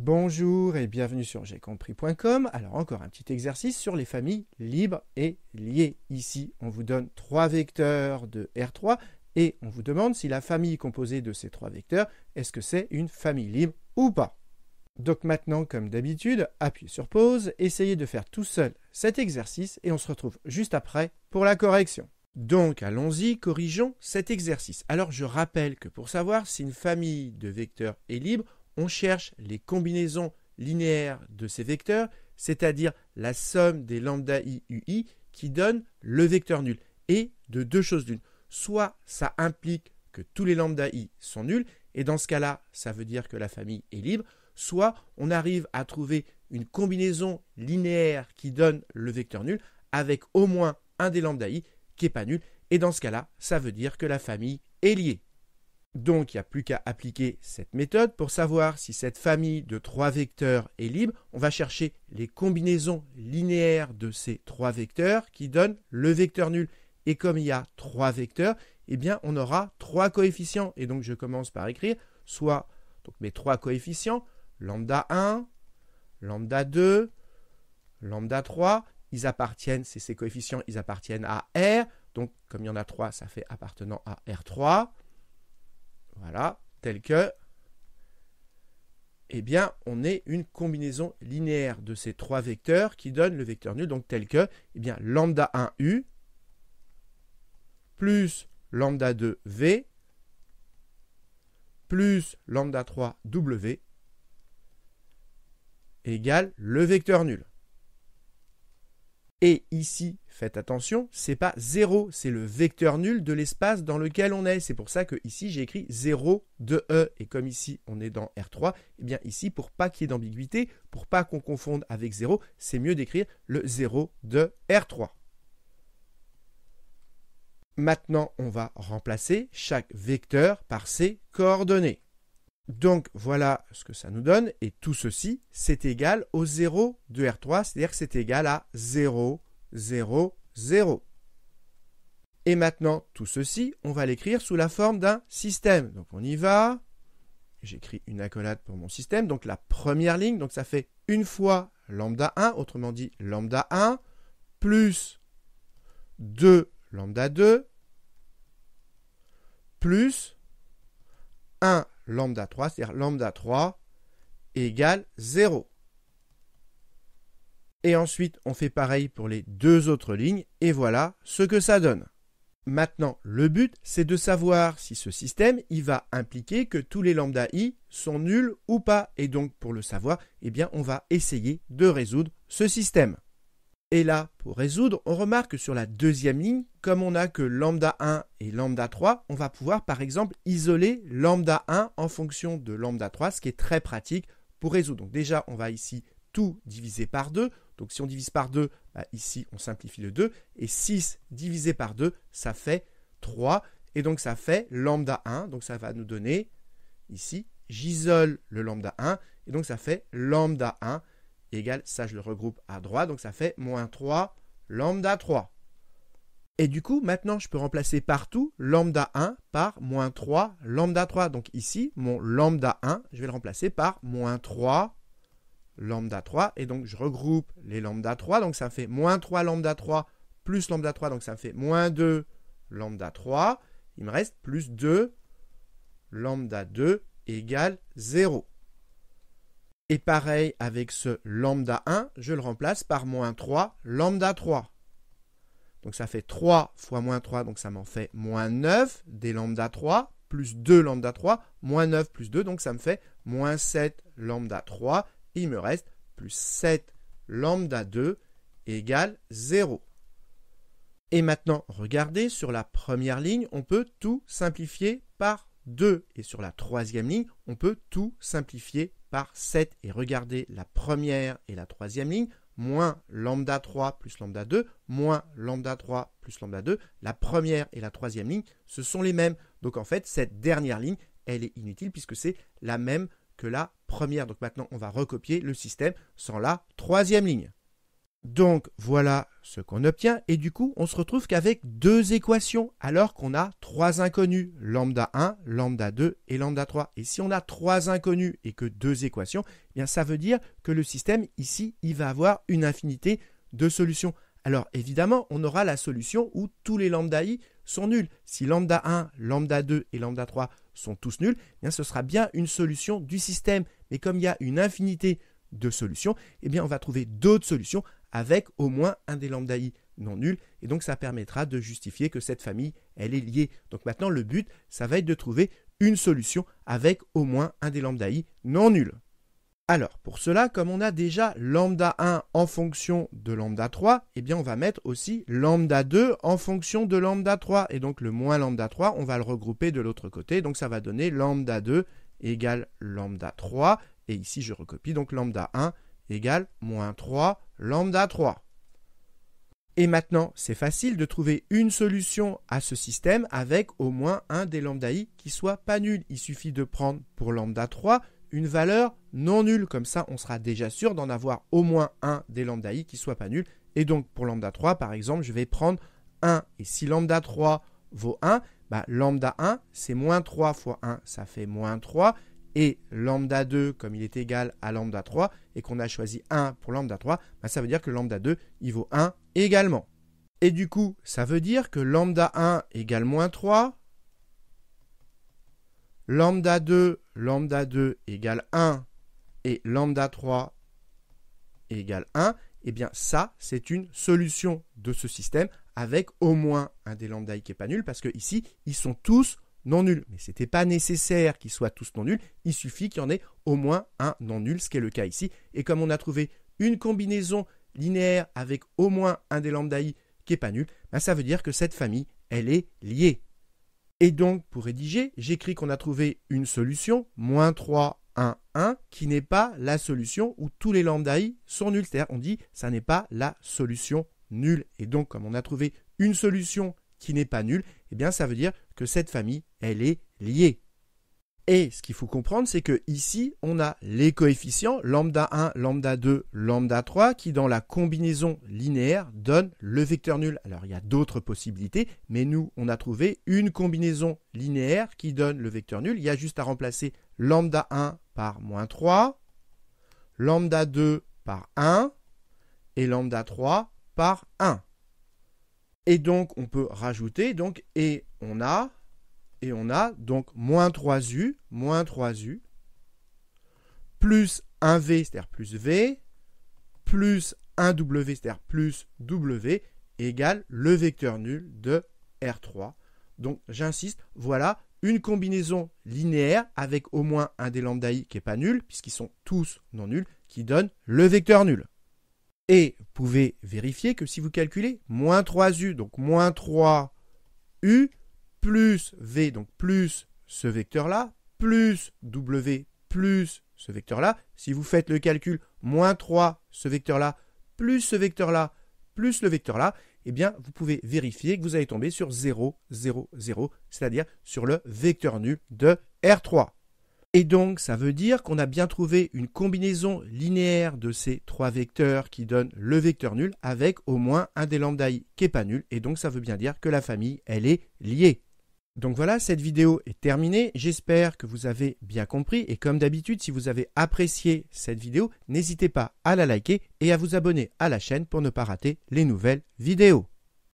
Bonjour et bienvenue sur j'aicompris.com. Alors encore un petit exercice sur les familles libres et liées. Ici, on vous donne 3 vecteurs de R3 et on vous demande si la famille composée de ces 3 vecteurs, est-ce que c'est une famille libre ou pas. Donc maintenant, comme d'habitude, appuyez sur pause, essayez de faire tout seul cet exercice et on se retrouve juste après pour la correction. Donc allons-y, corrigeons cet exercice. Alors je rappelle que pour savoir si une famille de vecteurs est libre, on cherche les combinaisons linéaires de ces vecteurs, c'est-à-dire la somme des lambda i ui qui donne le vecteur nul. Et de deux choses l'une. Soit ça implique que tous les lambda i sont nuls, et dans ce cas-là, ça veut dire que la famille est libre, soit on arrive à trouver une combinaison linéaire qui donne le vecteur nul avec au moins un des lambda i qui n'est pas nul, et dans ce cas-là, ça veut dire que la famille est liée. Donc, il n'y a plus qu'à appliquer cette méthode. Pour savoir si cette famille de 3 vecteurs est libre, on va chercher les combinaisons linéaires de ces 3 vecteurs qui donnent le vecteur nul. Et comme il y a 3 vecteurs, eh bien, on aura 3 coefficients. Et donc, je commence par écrire soit donc, mes 3 coefficients, lambda 1, lambda 2, lambda 3. Ils appartiennent, c'est ces coefficients, ils appartiennent à R. Donc, comme il y en a 3, ça fait appartenant à R3. Voilà, tel que, eh bien, on ait une combinaison linéaire de ces 3 vecteurs qui donne le vecteur nul, donc tel que, eh bien, lambda 1u plus lambda 2v plus lambda 3w égale le vecteur nul. Et ici, faites attention, ce n'est pas 0, c'est le vecteur nul de l'espace dans lequel on est. C'est pour ça que ici j'ai écrit 0 de E. Et comme ici on est dans R3, eh bien ici, pour pas qu'il y ait d'ambiguïté, pour pas qu'on confonde avec 0, c'est mieux d'écrire le 0 de R3. Maintenant, on va remplacer chaque vecteur par ses coordonnées. Donc voilà ce que ça nous donne, et tout ceci, c'est égal au 0 de R3, c'est-à-dire que c'est égal à 0, 0, 0. Et maintenant, tout ceci, on va l'écrire sous la forme d'un système. Donc on y va, j'écris une accolade pour mon système, donc la première ligne, donc ça fait une fois lambda 1, autrement dit lambda 1, plus 2 lambda 2, plus 1 lambda 3, c'est-à-dire lambda 3 égale 0. Et ensuite, on fait pareil pour les deux autres lignes, et voilà ce que ça donne. Maintenant, le but, c'est de savoir si ce système, il va impliquer que tous les lambda i sont nuls ou pas. Et donc, pour le savoir, eh bien, on va essayer de résoudre ce système. Et là, pour résoudre, on remarque que sur la deuxième ligne, comme on n'a que lambda 1 et lambda 3, on va pouvoir par exemple isoler lambda 1 en fonction de lambda 3, ce qui est très pratique pour résoudre. Donc déjà, on va ici tout diviser par 2. Donc si on divise par 2, ici on simplifie le 2. Et 6 divisé par 2, ça fait 3. Et donc ça fait lambda 1. Donc ça va nous donner ici, j'isole le lambda 1. Et donc ça fait lambda 1 égale, ça je le regroupe à droite, donc ça fait moins 3 lambda 3. Et du coup, maintenant je peux remplacer partout lambda 1 par moins 3 lambda 3. Donc ici, mon lambda 1, je vais le remplacer par moins 3 lambda 3. Et donc je regroupe les lambda 3, donc ça fait moins 3 lambda 3 plus lambda 3, donc ça me fait moins 2 lambda 3. Il me reste plus 2 lambda 2 égale 0. Et pareil avec ce lambda 1, je le remplace par moins 3 lambda 3. Donc ça fait 3 fois moins 3, donc ça m'en fait moins 9 des lambda 3, plus 2 lambda 3, moins 9 plus 2, donc ça me fait moins 7 lambda 3. Et il me reste plus 7 lambda 2 égale 0. Et maintenant, regardez, sur la première ligne, on peut tout simplifier par 2. Et sur la troisième ligne, on peut tout simplifier par 7. Et regardez la première et la troisième ligne, moins lambda 3 plus lambda 2, moins lambda 3 plus lambda 2. La première et la troisième ligne, ce sont les mêmes. Donc en fait, cette dernière ligne, elle est inutile puisque c'est la même que la première. Donc maintenant, on va recopier le système sans la troisième ligne. Donc voilà ce qu'on obtient et du coup on se retrouve qu'avec deux équations alors qu'on a trois inconnus, lambda 1, lambda 2 et lambda 3. Et si on a trois inconnus et que deux équations, eh bien ça veut dire que le système ici il va avoir une infinité de solutions. Alors évidemment on aura la solution où tous les lambda i sont nuls. Si lambda 1, lambda 2 et lambda 3 sont tous nuls, eh bien ce sera bien une solution du système. Mais comme il y a une infinité de solutions, eh bien on va trouver d'autres solutions avec au moins un des lambda i non nuls, et donc ça permettra de justifier que cette famille, elle est liée. Donc maintenant, le but, ça va être de trouver une solution avec au moins un des lambda i non nuls. Alors, pour cela, comme on a déjà lambda 1 en fonction de lambda 3, eh bien on va mettre aussi lambda 2 en fonction de lambda 3, et donc le moins lambda 3, on va le regrouper de l'autre côté, donc ça va donner lambda 2 égale lambda 3, et ici je recopie, donc lambda 1 égale moins 3 lambda 3. Et maintenant, c'est facile de trouver une solution à ce système avec au moins un des lambda i qui soit pas nul. Il suffit de prendre pour lambda 3 une valeur non nulle. Comme ça, on sera déjà sûr d'en avoir au moins un des lambda i qui soit pas nul. Et donc, pour lambda 3, par exemple, je vais prendre 1. Et si lambda 3 vaut 1, lambda 1, c'est moins 3 fois 1, ça fait moins 3. Et lambda 2, comme il est égal à lambda 3, et qu'on a choisi 1 pour lambda 3, ça veut dire que lambda 2, il vaut 1 également. Et du coup, ça veut dire que lambda 1 égale moins 3, lambda 2 égale 1, et lambda 3 égale 1, et bien ça, c'est une solution de ce système avec au moins un des lambda i qui n'est pas nul, parce que ici, ils sont tous non nuls. Mais ce n'était pas nécessaire qu'ils soient tous non nuls, il suffit qu'il y en ait au moins un non nul, ce qui est le cas ici. Et comme on a trouvé une combinaison linéaire avec au moins un des lambda i qui n'est pas nul, ça veut dire que cette famille, elle est liée. Et donc, pour rédiger, j'écris qu'on a trouvé une solution, moins 3, 1, 1, qui n'est pas la solution où tous les lambda i sont nuls. C'est-à-dire, on dit, ça n'est pas la solution nulle. Et donc, comme on a trouvé une solution qui n'est pas nulle, eh bien, ça veut dire que cette famille, elle est liée. Et ce qu'il faut comprendre, c'est que ici, on a les coefficients lambda 1, lambda 2, lambda 3 qui, dans la combinaison linéaire, donnent le vecteur nul. Alors, il y a d'autres possibilités, mais nous, on a trouvé une combinaison linéaire qui donne le vecteur nul. Il y a juste à remplacer lambda 1 par moins 3, lambda 2 par 1 et lambda 3 par 1. Et donc, on peut rajouter, et on a donc moins 3u, plus 1v, c'est-à-dire plus v, plus 1w, c'est-à-dire plus w, égale le vecteur nul de R3. Donc, j'insiste, voilà une combinaison linéaire avec au moins un des lambda i qui n'est pas nul, puisqu'ils sont tous non nuls, qui donne le vecteur nul. Et vous pouvez vérifier que si vous calculez moins 3u, donc moins 3u, plus v, donc plus ce vecteur-là, plus w, plus ce vecteur-là, si vous faites le calcul moins 3, ce vecteur-là, plus ce vecteur-là, plus le vecteur-là, eh bien, vous pouvez vérifier que vous allez tomber sur 0, 0, 0, c'est-à-dire sur le vecteur nul de R3. Et donc, ça veut dire qu'on a bien trouvé une combinaison linéaire de ces trois vecteurs qui donne le vecteur nul avec au moins un des lambda i qui n'est pas nul. Et donc, ça veut bien dire que la famille, elle est liée. Donc voilà, cette vidéo est terminée. J'espère que vous avez bien compris. Et comme d'habitude, si vous avez apprécié cette vidéo, n'hésitez pas à la liker et à vous abonner à la chaîne pour ne pas rater les nouvelles vidéos.